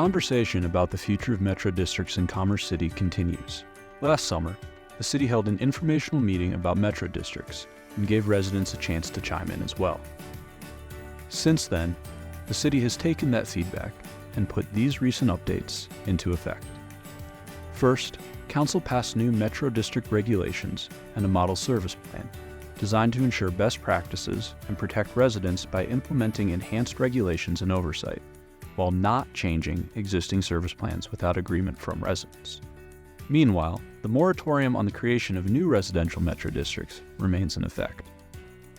conversation about the future of metro districts in Commerce City continues. Last summer, the city held an informational meeting about metro districts and gave residents a chance to chime in as well. Since then, the city has taken that feedback and put these recent updates into effect. First, Council passed new metro district regulations and a model service plan designed to ensure best practices and protect residents by implementing enhanced regulations and oversight, while not changing existing service plans without agreement from residents. Meanwhile, the moratorium on the creation of new residential metro districts remains in effect.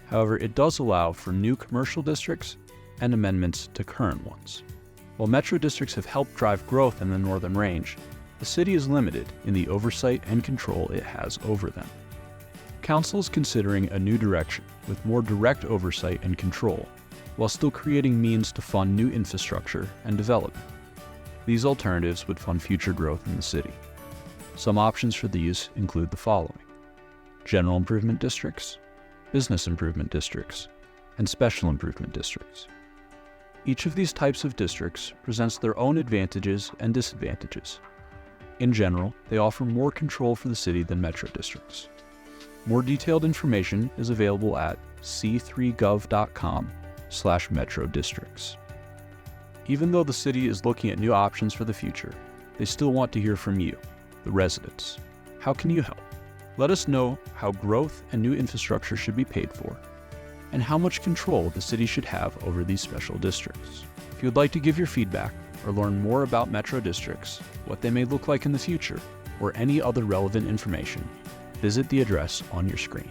However, it does allow for new commercial districts and amendments to current ones. While metro districts have helped drive growth in the Northern Range, the city is limited in the oversight and control it has over them. Council is considering a new direction with more direct oversight and control, while still creating means to fund new infrastructure and development. These alternatives would fund future growth in the city. Some options for these include the following: general improvement districts, business improvement districts, and special improvement districts. Each of these types of districts presents their own advantages and disadvantages. In general, they offer more control for the city than metro districts. More detailed information is available at c3gov.com/metro districts. Even though the city is looking at new options for the future, they still want to hear from you, the residents. How can you help? Let us know how growth and new infrastructure should be paid for, and how much control the city should have over these special districts. If you would like to give your feedback or learn more about metro districts, what they may look like in the future, or any other relevant information, visit the address on your screen.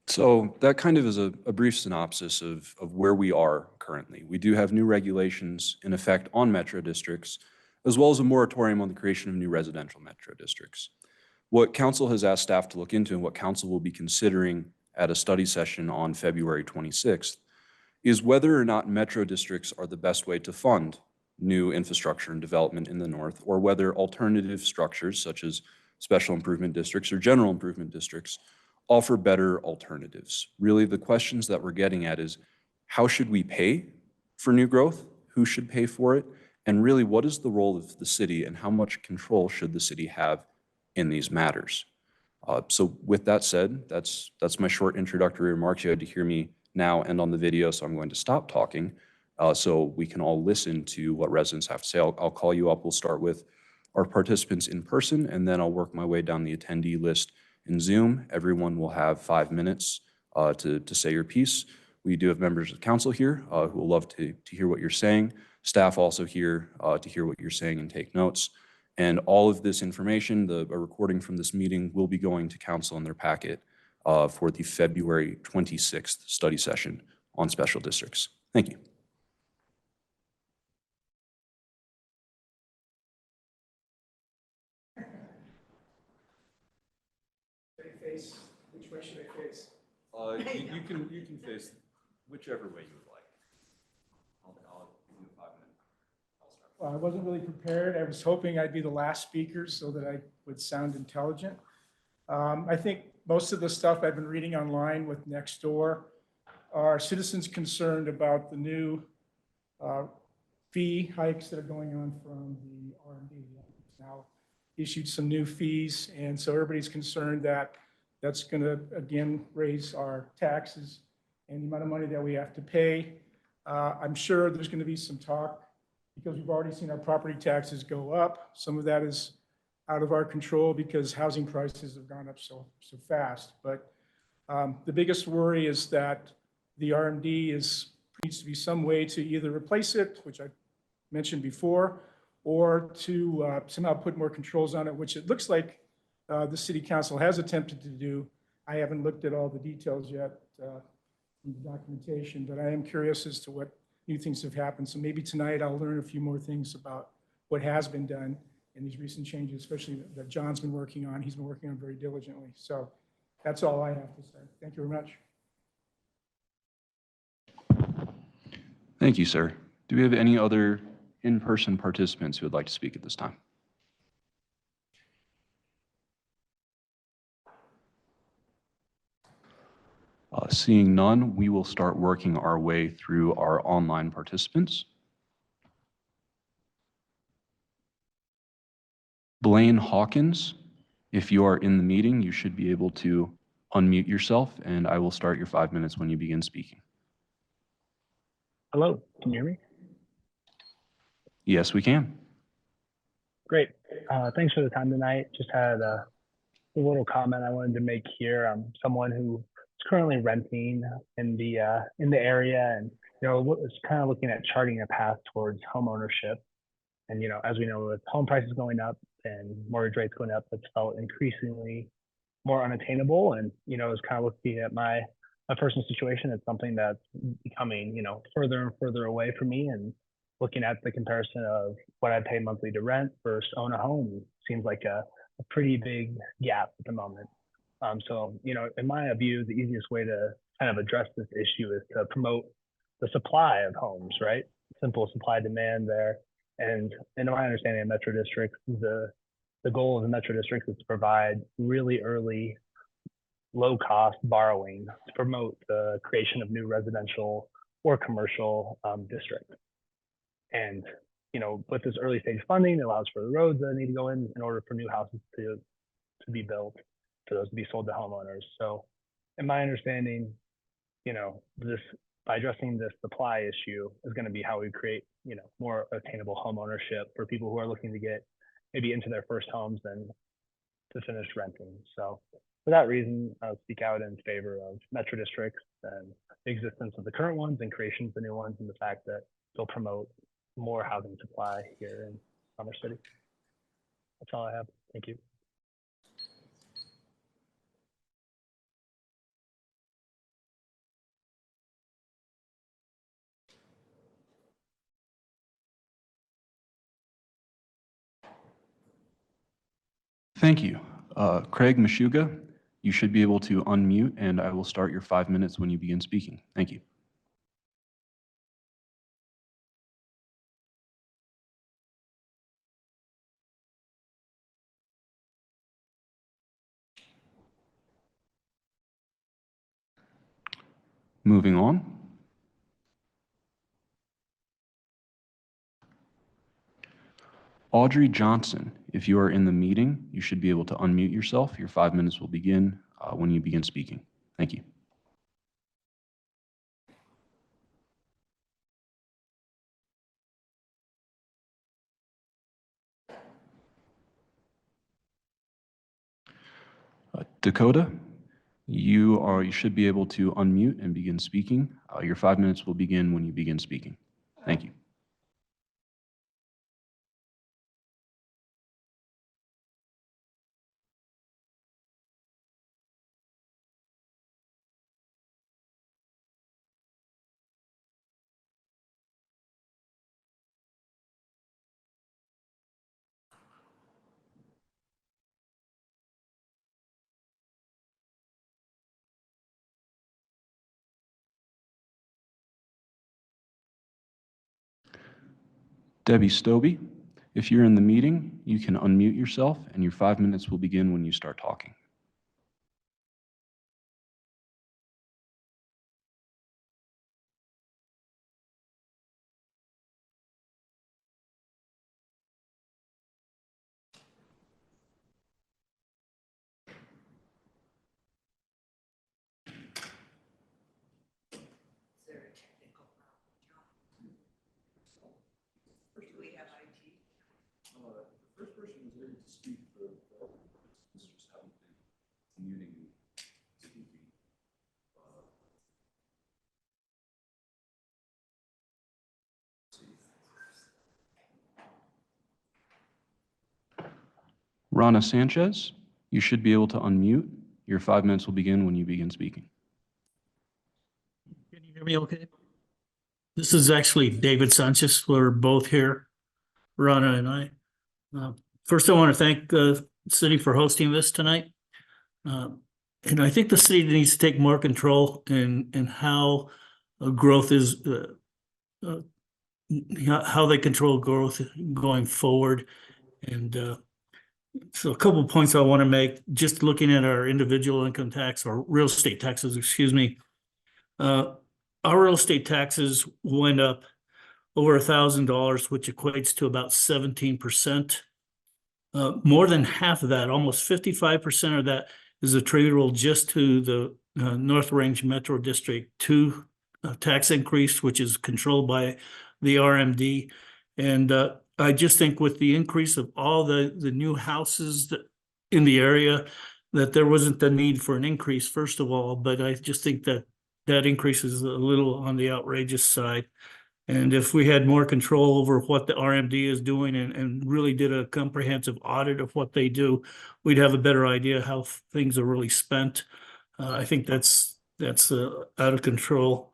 So that kind of is a brief synopsis of where we are currently. We do have new regulations in effect on metro districts, as well as a moratorium on the creation of new residential metro districts. What Council has asked staff to look into and what Council will be considering at a study session on February 26th is whether or not metro districts are the best way to fund new infrastructure and development in the North, or whether alternative structures such as special improvement districts or general improvement districts offer better alternatives. Really, the questions that we're getting at is, how should we pay for new growth? Who should pay for it? And really, what is the role of the city and how much control should the city have in these matters? So with that said, that's my short introductory remarks. You had to hear me now and on the video, so I'm going to stop talking so we can all listen to what residents have to say. I'll call you up. We'll start with our participants in person, and then I'll work my way down the attendee list in Zoom. Everyone will have 5 minutes to say your piece. We do have members of council here who will love to hear what you're saying. Staff also here to hear what you're saying and take notes. And all of this information, a recording from this meeting, will be going to council in their packet for the February 26th study session on special districts. Thank you. Which way should I face? You can face whichever way you would like. I'll give you 5 minutes. Well, I wasn't really prepared. I was hoping I'd be the last speaker so that I would sound intelligent. I think most of the stuff I've been reading online with Nextdoor are citizens concerned about the new fee hikes that are going on from the R&D. Now issued some new fees, and so everybody's concerned that that's going to, again, raise our taxes and the amount of money that we have to pay. I'm sure there's going to be some talk because we've already seen our property taxes go up. Some of that is out of our control because housing prices have gone up so fast. But the biggest worry is that the RMD needs to be some way to either replace it, which I mentioned before, or to somehow put more controls on it, which it looks like the city council has attempted to do. I haven't looked at all the details yet in the documentation, but I am curious as to what new things have happened. So maybe tonight I'll learn a few more things about what has been done in these recent changes, especially that John's been working on. He's been working on very diligently. So that's all I have to say. Thank you very much. Thank you, sir. Do we have any other in-person participants who would like to speak at this time? Seeing none, we will start working our way through our online participants. Blaine Hawkins, if you are in the meeting, you should be able to unmute yourself, and I will start your 5 minutes when you begin speaking. Hello, can you hear me? Yes, we can. Great. Thanks for the time tonight. Just had a little comment I wanted to make here. I'm someone who is currently renting in the area, and is kind of looking at charting a path towards home ownership. And as we know, with home prices going up and mortgage rates going up, it's felt increasingly more unattainable. And is kind of looking at my personal situation. It's something that's becoming further and further away from me, and looking at the comparison of what I pay monthly to rent versus own a home seems like a pretty big gap at the moment. So, in my view, the easiest way to kind of address this issue is to promote the supply of homes, right? Simple supply demand there. And in my understanding of metro districts, the goal of the metro districts is to provide really early, low-cost borrowing to promote the creation of new residential or commercial districts. And with this early stage funding, it allows for the roads that need to go in order for new houses to be built, for those to be sold to homeowners. So in my understanding, by addressing this supply issue is going to be how we create, more attainable home ownership for people who are looking to get maybe into their first homes and to finish renting. So for that reason, I'll speak out in favor of metro districts and the existence of the current ones and creation of the new ones, and the fact that they'll promote more housing supply here in Commerce City. That's all I have. Thank you. Thank you. Craig Mashuga, you should be able to unmute, and I will start your 5 minutes when you begin speaking. Thank you. Moving on. Audrey Johnson, if you are in the meeting, you should be able to unmute yourself. Your 5 minutes will begin when you begin speaking. Thank you. Dakota, you should be able to unmute and begin speaking. Your 5 minutes will begin when you begin speaking. Thank you. Debbie Stobie, if you're in the meeting, you can unmute yourself, and your 5 minutes will begin when you start talking. Rana Sanchez, you should be able to unmute. Your 5 minutes will begin when you begin speaking. Can you hear me okay? This is actually David Sanchez. We're both here, Rana and I. First, I want to thank the city for hosting this tonight. And I think the city needs to take more control in how growth is, how they control growth going forward. And So a couple of points I want to make, just looking at our individual income tax or real estate taxes, excuse me. Our real estate taxes went up over $1,000, which equates to about 17%. More than half of that, almost 55% of that is attributable just to the North Range Metro District 2 tax increase, which is controlled by the RMD. And I just think with the increase of all the new houses that in the area, that there wasn't the need for an increase, first of all, but I just think that that increase is a little on the outrageous side. And if we had more control over what the RMD is doing and really did a comprehensive audit of what they do, we'd have a better idea how things are really spent. I think that's out of control.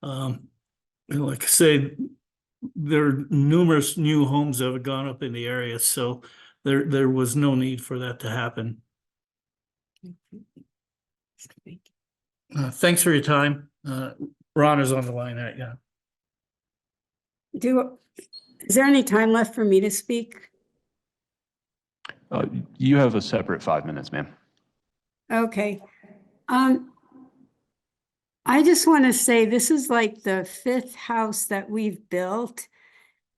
And like I say, there are numerous new homes that have gone up in the area, so there was no need for that to happen. Thanks for your time. Ron is on the line, yeah. Is there any time left for me to speak? You have a separate 5 minutes, ma'am. Okay. I just want to say this is like the 5th house that we've built.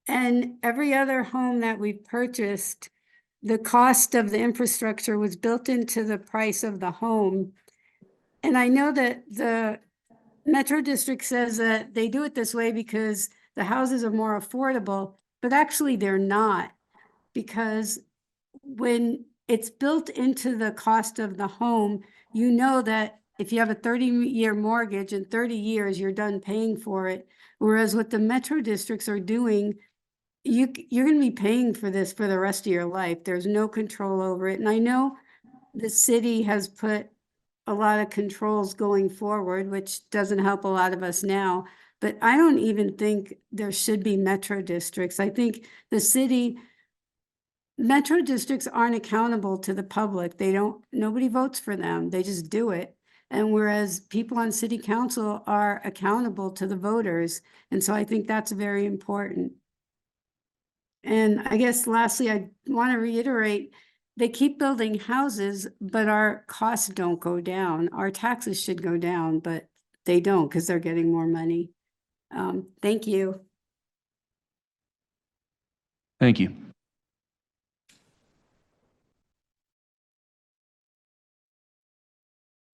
And every other home that we've purchased, the cost of the infrastructure was built into the price of the home. And I know that the Metro District says that they do it this way because the houses are more affordable, but actually they're not. Because when it's built into the cost of the home, you know that if you have a 30-year mortgage, in 30 years, you're done paying for it. Whereas what the Metro Districts are doing, you're going to be paying for this for the rest of your life. There's no control over it. And I know the city has put a lot of controls going forward, which doesn't help a lot of us now. But I don't even think there should be Metro Districts. I think Metro Districts aren't accountable to the public. Nobody votes for them. They just do it. And whereas people on city council are accountable to the voters. And so I think that's very important. And I guess lastly, I want to reiterate, they keep building houses, but our costs don't go down. Our taxes should go down, but they don't because they're getting more money. Thank you. Thank you.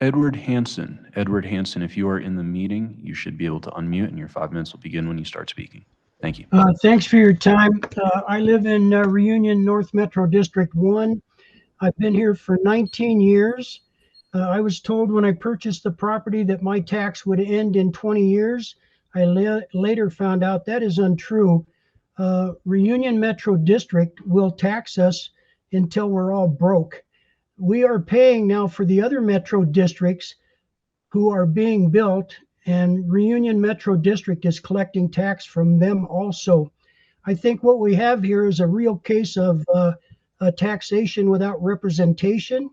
Edward Hanson. Edward Hanson, if you are in the meeting, you should be able to unmute and your 5 minutes will begin when you start speaking. Thank you. Thanks for your time. I live in Reunion North Metro District 1. I've been here for 19 years. I was told when I purchased the property that my tax would end in 20 years. I later found out that is untrue. Reunion Metro District will tax us until we're all broke. We are paying now for the other metro districts who are being built, and Reunion Metro District is collecting tax from them also. I think what we have here is a real case of a taxation without representation.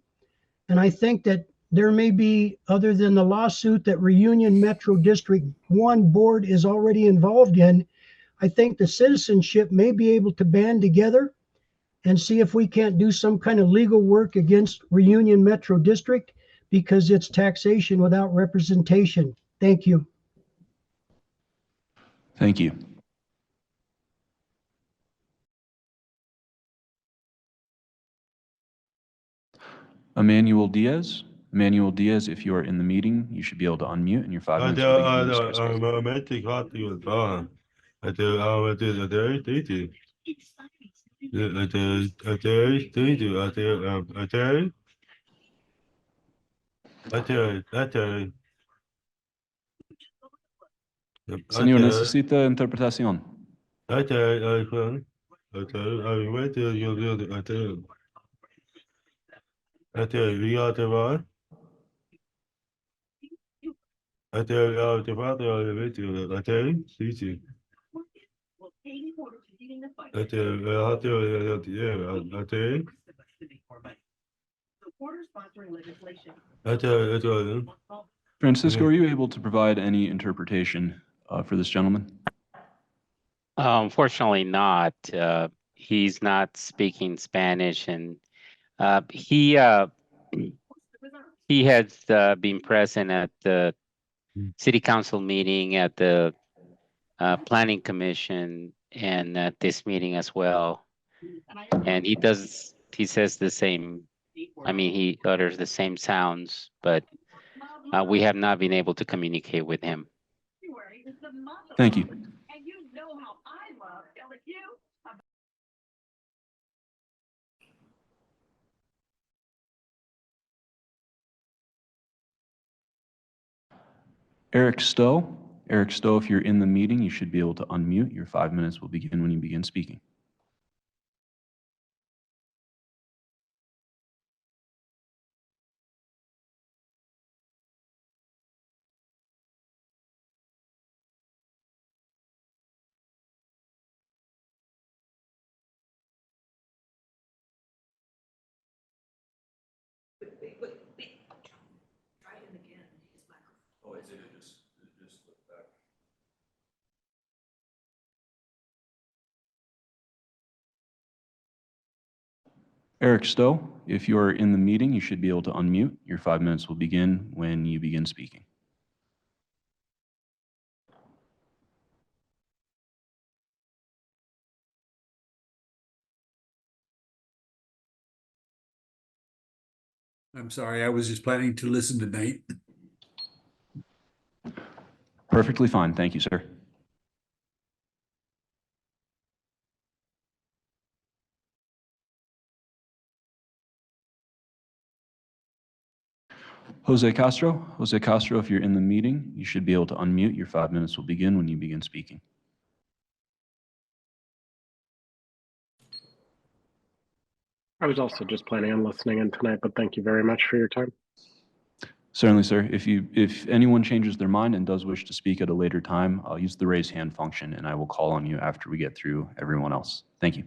And I think that there may be, other than the lawsuit that Reunion Metro District 1 board is already involved in, I think the citizenship may be able to band together and see if we can't do some kind of legal work against Reunion Metro District because it's taxation without representation. Thank you. Thank you. Emmanuel Diaz. Emmanuel Diaz, if you are in the meeting, you should be able to unmute and your 5 minutes will begin when you start speaking. Señor, necesita interpretación. Francisco, are you able to provide any interpretation for this gentleman? Unfortunately not. He's not speaking Spanish, and He has been present at the city council meeting, at the planning commission, and at this meeting as well. And he says the same, I mean, he utters the same sounds, but we have not been able to communicate with him. Thank you. Eric Stowe. Eric Stowe, if you're in the meeting, you should be able to unmute. Your 5 minutes will begin when you begin speaking. Eric Stowe, if you are in the meeting, you should be able to unmute. Your 5 minutes will begin when you begin speaking. I'm sorry, I was just planning to listen tonight. Perfectly fine. Thank you, sir. Jose Castro. Jose Castro, if you're in the meeting, you should be able to unmute. Your 5 minutes will begin when you begin speaking. I was also just planning on listening in tonight, but thank you very much for your time. Certainly, sir. If anyone changes their mind and does wish to speak at a later time, I'll use the raise hand function and I will call on you after we get through everyone else. Thank you.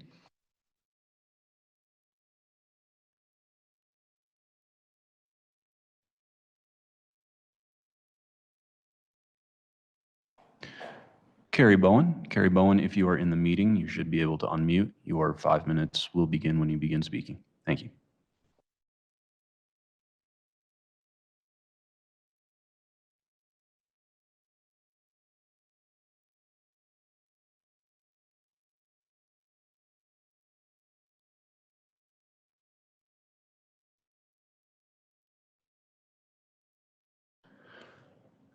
Carrie Bowen. Carrie Bowen, if you are in the meeting, you should be able to unmute. Your 5 minutes will begin when you begin speaking. Thank you.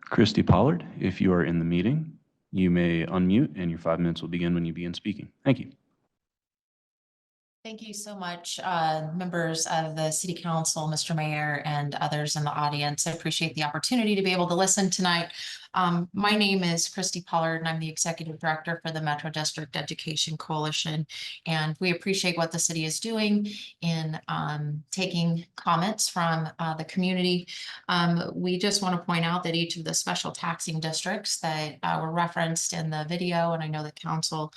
Christy Pollard, if you are in the meeting, you may unmute and your 5 minutes will begin when you begin speaking. Thank you. Thank you so much, members of the City Council, Mr. Mayor, and others in the audience. I appreciate the opportunity to be able to listen tonight. My name is Christy Pollard, and I'm the Executive Director for the Metro District Education Coalition. And we appreciate what the city is doing in taking comments from the community. We just want to point out that each of the special taxing districts that were referenced in the video, and I know the council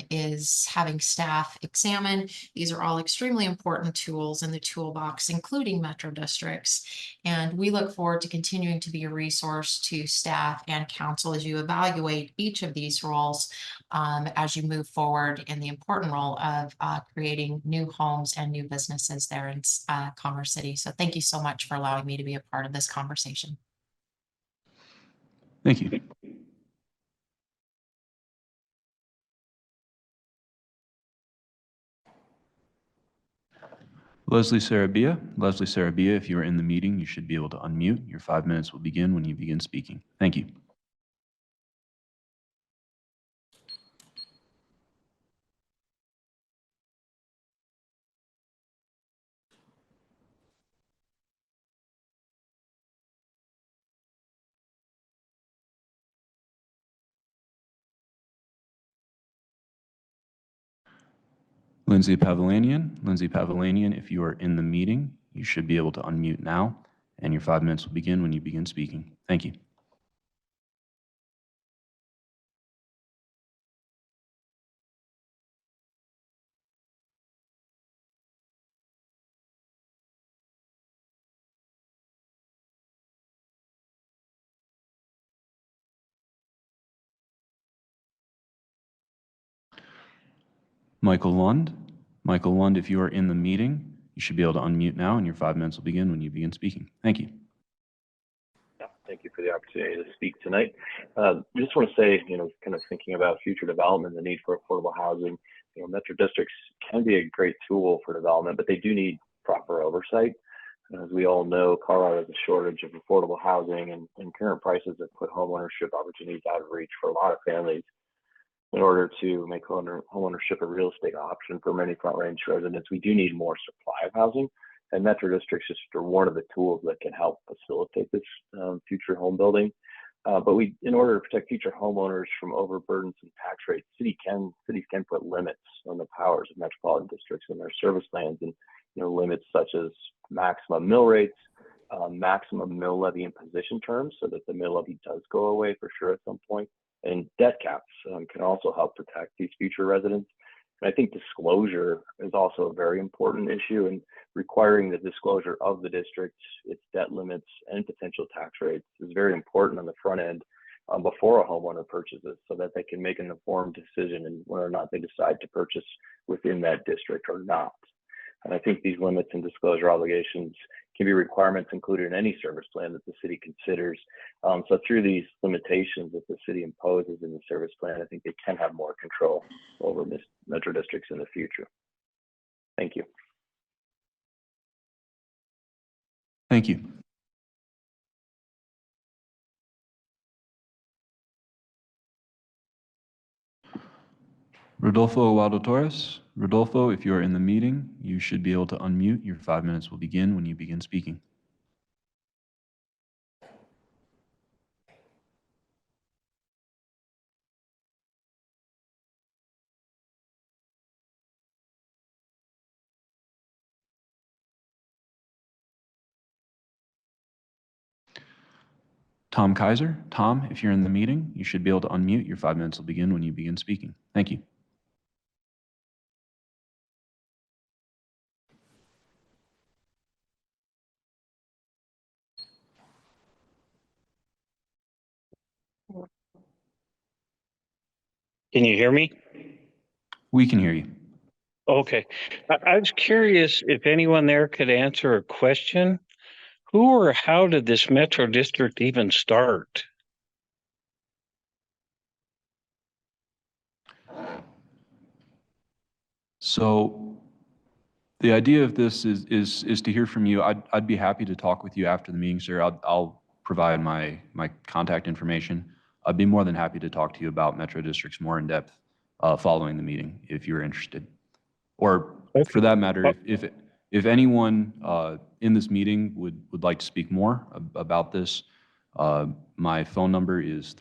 is having staff examine. These are all extremely important tools in the toolbox, including metro districts. And we look forward to continuing to be a resource to staff and council as you evaluate each of these roles as you move forward in the important role of creating new homes and new businesses there in Commerce City. So thank you so much for allowing me to be a part of this conversation. Thank you. Leslie Sarabia. Leslie Sarabia, if you are in the meeting, you should be able to unmute. Your 5 minutes will begin when you begin speaking. Thank you. Lindsay Pavlanian. Lindsay Pavlanian, if you are in the meeting, you should be able to unmute now, and your 5 minutes will begin when you begin speaking. Thank you. Michael Lund. Michael Lund, if you are in the meeting, You should be able to unmute now, and your 5 minutes will begin when you begin speaking. Thank you. Yeah, thank you for the opportunity to speak tonight. Just want to say, kind of thinking about future development, the need for affordable housing, metro districts can be a great tool for development, but they do need proper oversight. As we all know, Colorado has a shortage of affordable housing, and current prices have put homeownership opportunities out of reach for a lot of families. In order to make homeownership a real estate option for many Front Range residents, we do need more supply of housing, and metro districts are one of the tools that can help facilitate this future home building. But in order to protect future homeowners from overburdensome tax rates, cities can put limits on the powers of metropolitan districts and their service plans, and limits such as maximum mill rates, maximum mill levy imposition terms, so that the mill levy does go away for sure at some point, and debt caps can also help protect these future residents. And I think disclosure is also a very important issue, and requiring the disclosure of the district, its debt limits, and potential tax rates is very important on the front end before a homeowner purchases, so that they can make an informed decision in whether or not they decide to purchase within that district or not. And I think these limits and disclosure obligations can be requirements included in any service plan that the city considers. So through these limitations that the city imposes in the service plan, I think they can have more control over metro districts in the future. Thank you. Thank you. Rodolfo Aguado Torres. Rodolfo, if you are in the meeting, you should be able to unmute. Your 5 minutes will begin when you begin speaking. Tom Kaiser. Tom, if you're in the meeting, you should be able to unmute. Your 5 minutes will begin when you begin speaking. Thank you. Can you hear me? We can hear you. Okay. I was curious if anyone there could answer a question. Who or how did this metro district even start? So the idea of this is to hear from you. I'd be happy to talk with you after the meeting, sir. I'll provide my contact information. I'd be more than happy to talk to you about metro districts more in depth following the meeting if you're interested. Or for that matter, if anyone in this meeting would like to speak more about this, my phone number is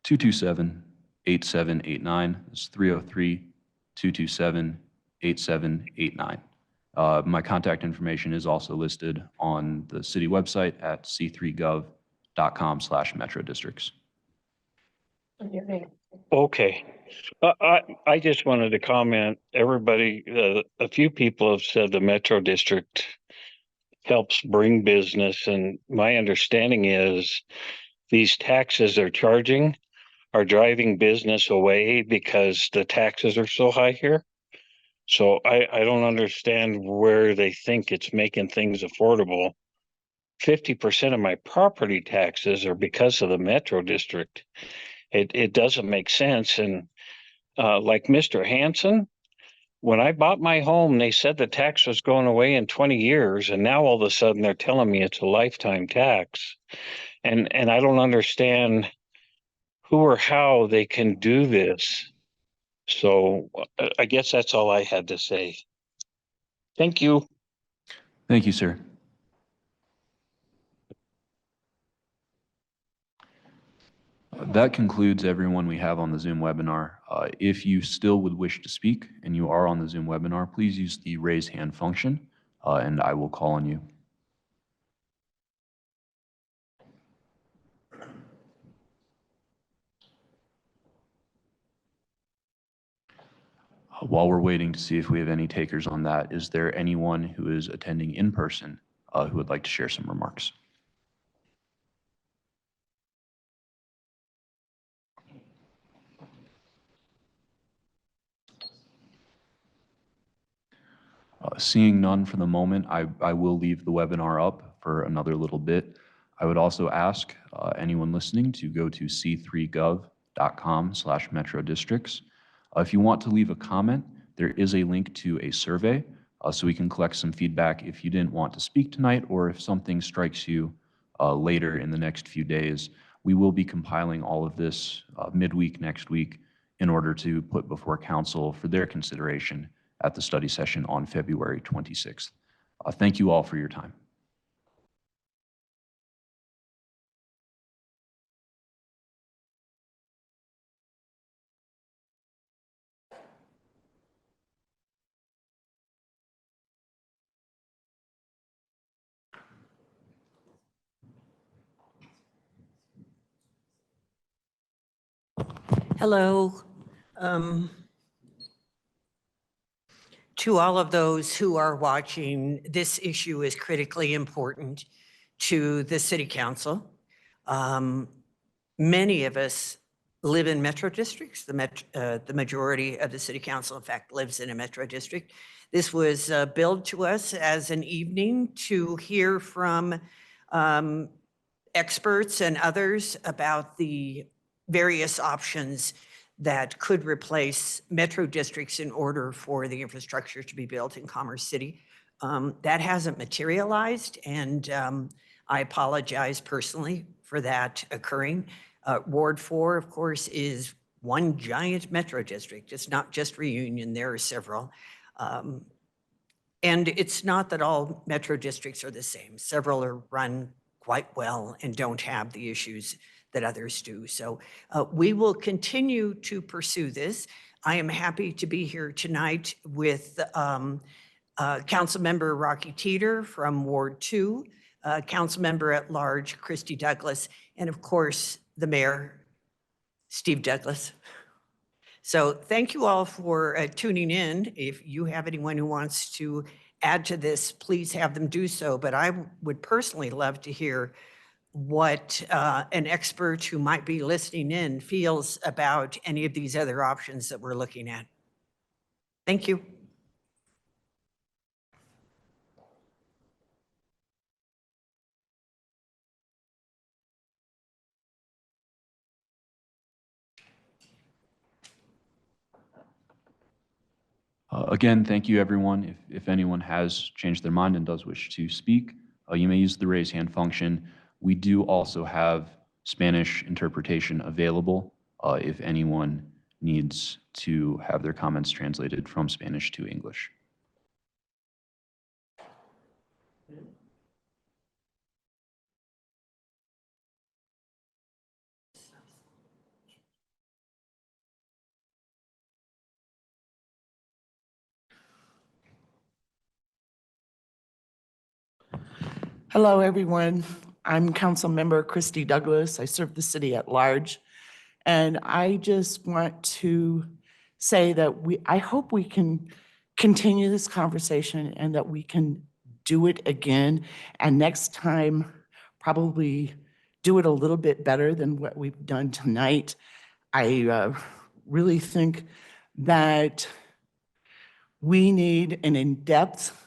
303-227-8789. It's 303-227-8789. My contact information is also listed on the city website at c3gov.com/metro districts. Okay. I just wanted to comment. Everybody, a few people have said the metro district helps bring business, and my understanding is these taxes they're charging are driving business away because the taxes are so high here. So I don't understand where they think it's making things affordable. 50% of my property taxes are because of the metro district. It doesn't make sense. And like Mr. Hanson, when I bought my home, they said the tax was going away in 20 years. And now all of a sudden they're telling me it's a lifetime tax. And I don't understand who or how they can do this. So I guess that's all I had to say. Thank you. Thank you, sir. That concludes everyone we have on the Zoom webinar. If you still would wish to speak and you are on the Zoom webinar, please use the raise hand function and I will call on you. While we're waiting to see if we have any takers on that, is there anyone who is attending in person who would like to share some remarks? Seeing none for the moment, I will leave the webinar up for another little bit. I would also ask anyone listening to go to c3gov.com/metro-districts. If you want to leave a comment, there is a link to a survey so we can collect some feedback if you didn't want to speak tonight or if something strikes you later in the next few days. We will be compiling all of this midweek next week in order to put before council for their consideration at the study session on February 26th. Thank you all for your time. Hello. To all of those who are watching, this issue is critically important to the City Council. Many of us live in metro districts. The majority of the City Council, in fact, lives in a metro district. This was billed to us as an evening to hear from experts and others about the various options that could replace metro districts in order for the infrastructure to be built in Commerce City. That hasn't materialized, and I apologize personally for that occurring. Ward 4, of course, is one giant metro district. It's not just Reunion, there are several. And it's not that all metro districts are the same. Several are run quite well and don't have the issues that others do. So we will continue to pursue this. I am happy to be here tonight with Councilmember Rocky Teeter from Ward 2, Councilmember at Large Christy Douglas, and of course, the Mayor, Steve Douglas. So thank you all for tuning in. If you have anyone who wants to add to this, please have them do so. But I would personally love to hear what an expert who might be listening in feels about any of these other options that we're looking at. Thank you. Again, thank you, everyone. If anyone has changed their mind and does wish to speak, you may use the raise hand function. We do also have Spanish interpretation available if anyone needs to have their comments translated from Spanish to English. Hello, everyone. I'm Councilmember Christy Douglas. I serve the city at large. And I just want to say that I hope we can continue this conversation and that we can do it again. And next time, probably do it a little bit better than what we've done tonight. I really think that we need an in-depth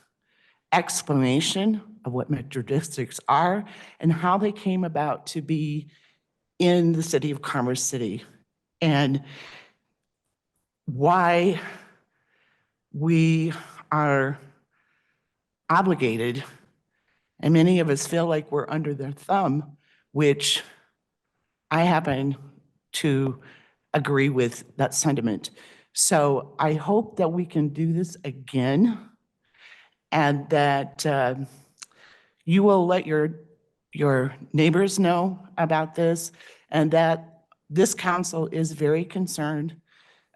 explanation of what metro districts are and how they came about to be in the city of Commerce City and why we are obligated, and many of us feel like we're under their thumb, which I happen to agree with that sentiment. So I hope that we can do this again and that you will let your neighbors know about this and that this council is very concerned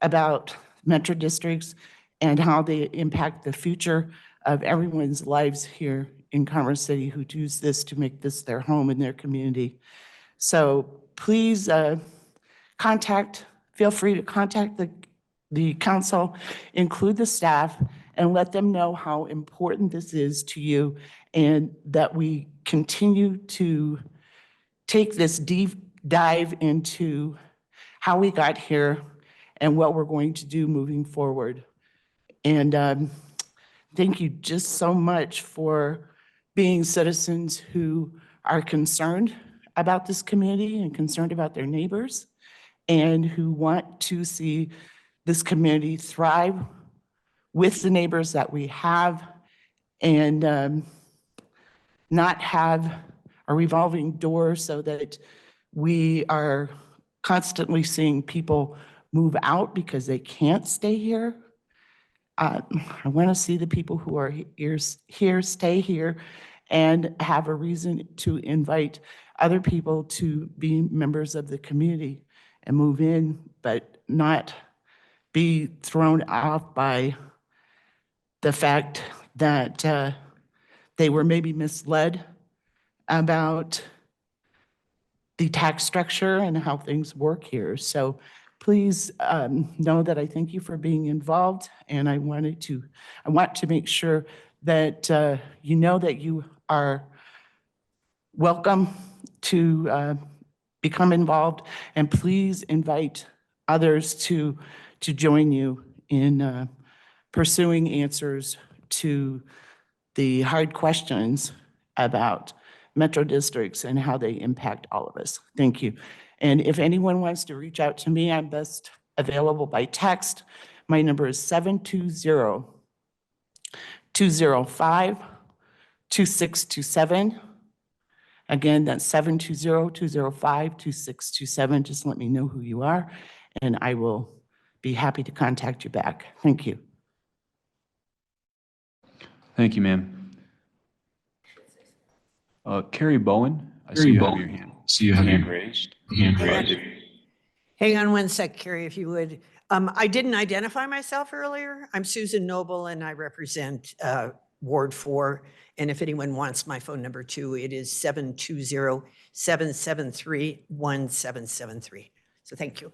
about metro districts and how they impact the future of everyone's lives here in Commerce City who choose this to make this their home and their community. So please feel free to contact the council, include the staff, and let them know how important this is to you and that we continue to take this deep dive into how we got here and what we're going to do moving forward. And thank you just so much for being citizens who are concerned about this community and concerned about their neighbors and who want to see this community thrive with the neighbors that we have and not have a revolving door so that we are constantly seeing people move out because they can't stay here. I want to see the people who are here stay here and have a reason to invite other people to be members of the community and move in, but not be thrown off by the fact that they were maybe misled about the tax structure and how things work here. So please know that I thank you for being involved, and I want to make sure that you know that you are welcome to become involved, and please invite others to join you in pursuing answers to the hard questions about metro districts and how they impact all of us. Thank you. And if anyone wants to reach out to me, I'm best available by text. My number is 720-205-2627. Again, that's 720-205-2627. Just let me know who you are, and I will be happy to contact you back. Thank you. Thank you, ma'am. Carrie Bowen, I see you have your hand. Raised. Hang on one sec, Carrie, if you would. I didn't identify myself earlier. I'm Susan Noble, and I represent Ward 4. And if anyone wants my phone number too, it is 720-773-1773. So thank you.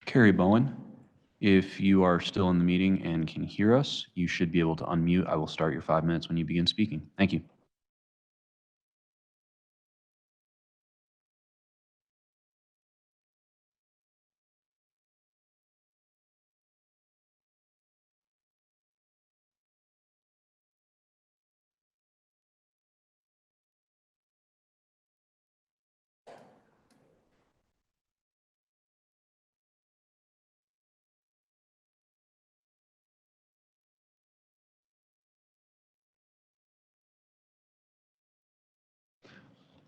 Carrie Bowen, if you are still in the meeting and can hear us, you should be able to unmute. I will start your 5 minutes when you begin speaking. Thank you.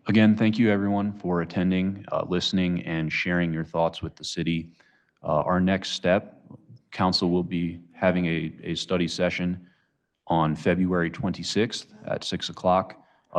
Again, thank you everyone for attending, listening, and sharing your thoughts with the city. Our next step, council will be having a study session on February 26th at 6 o'clock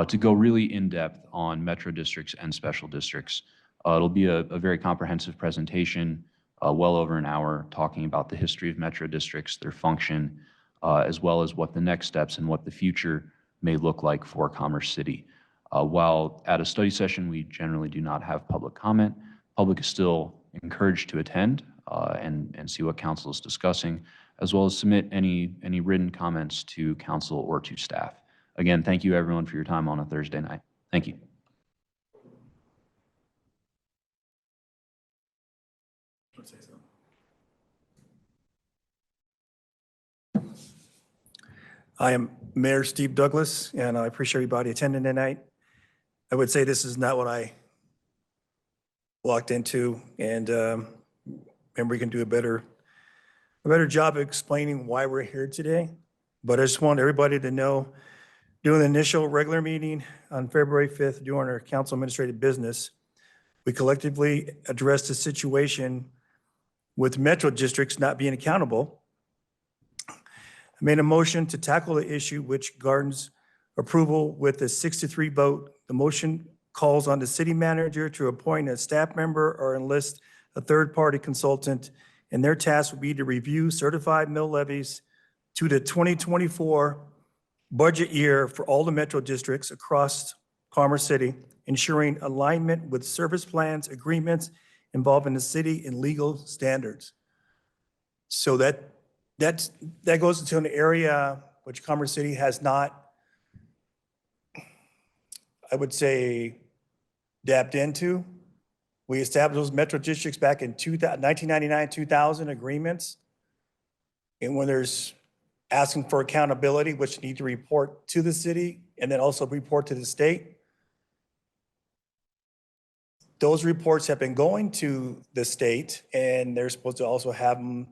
to go really in depth on metro districts and special districts. It'll be a very comprehensive presentation, well over an hour, talking about the history of metro districts, their function, as well as what the next steps and what the future may look like for Commerce City. While at a study session, we generally do not have public comment, public is still encouraged to attend and see what council is discussing, as well as submit any written comments to council or to staff. Again, thank you everyone for your time on a Thursday night. Thank you. I am Mayor Steve Douglas, and I appreciate everybody attending tonight. I would say this is not what I walked into, and maybe we can do a better job of explaining why we're here today. But I just want everybody to know, during the initial regular meeting on February 5th, during our council administrative business, we collectively addressed the situation with metro districts not being accountable. I made a motion to tackle the issue, which garners approval with a 6-3 vote. The motion calls on the city manager to appoint a staff member or enlist a third-party consultant, and their task will be to review certified mill levies to the 2024 budget year for all the metro districts across Commerce City, ensuring alignment with service plans, agreements involving the city and legal standards. So that goes into an area which Commerce City has not, I would say, dabbed into. We established those metro districts back in 1999, 2000 agreements. And when there's asking for accountability, which need to report to the city and then also report to the state, those reports have been going to the state, and they're supposed to also have them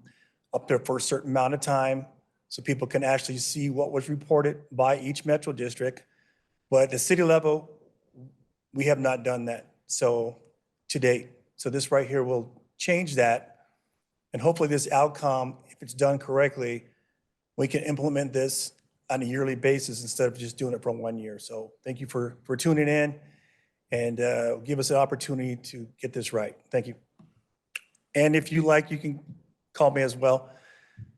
up there for a certain amount of time so people can actually see what was reported by each metro district. But at the city level, we have not done that so to date. So this right here will change that. And hopefully this outcome, if it's done correctly, we can implement this on a yearly basis instead of just doing it for 1 year. So thank you for tuning in and give us an opportunity to get this right. Thank you. And if you like, you can call me as well,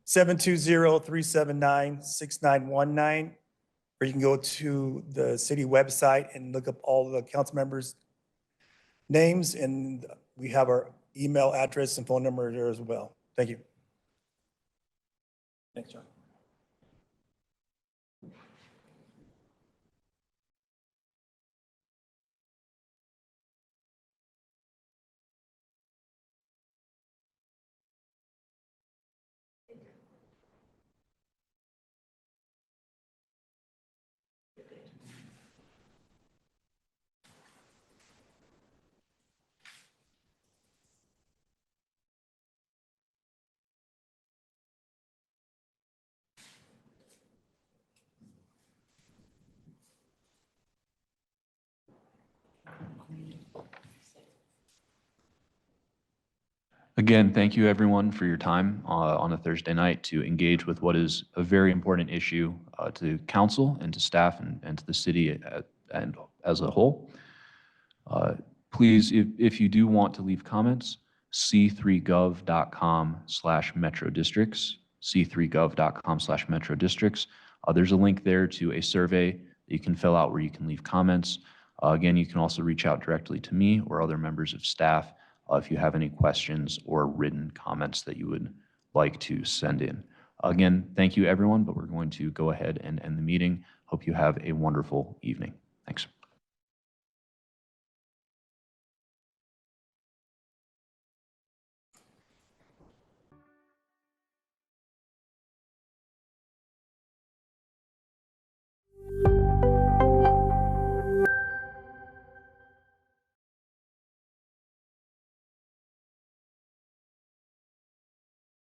720-379-6919, or you can go to the city website and look up all the council members' names, and we have our email address and phone number there as well. Thank you. Thanks, John. Again, thank you everyone for your time on a Thursday night to engage with what is a very important issue to council and to staff and to the city and as a whole. Please, if you do want to leave comments, c3gov.com/metro-districts, c3gov.com/metro-districts. There's a link there to a survey that you can fill out where you can leave comments. Again, you can also reach out directly to me or other members of staff if you have any questions or written comments that you would like to send in. Again, thank you everyone, but we're going to go ahead and end the meeting. Hope you have a wonderful evening. Thanks.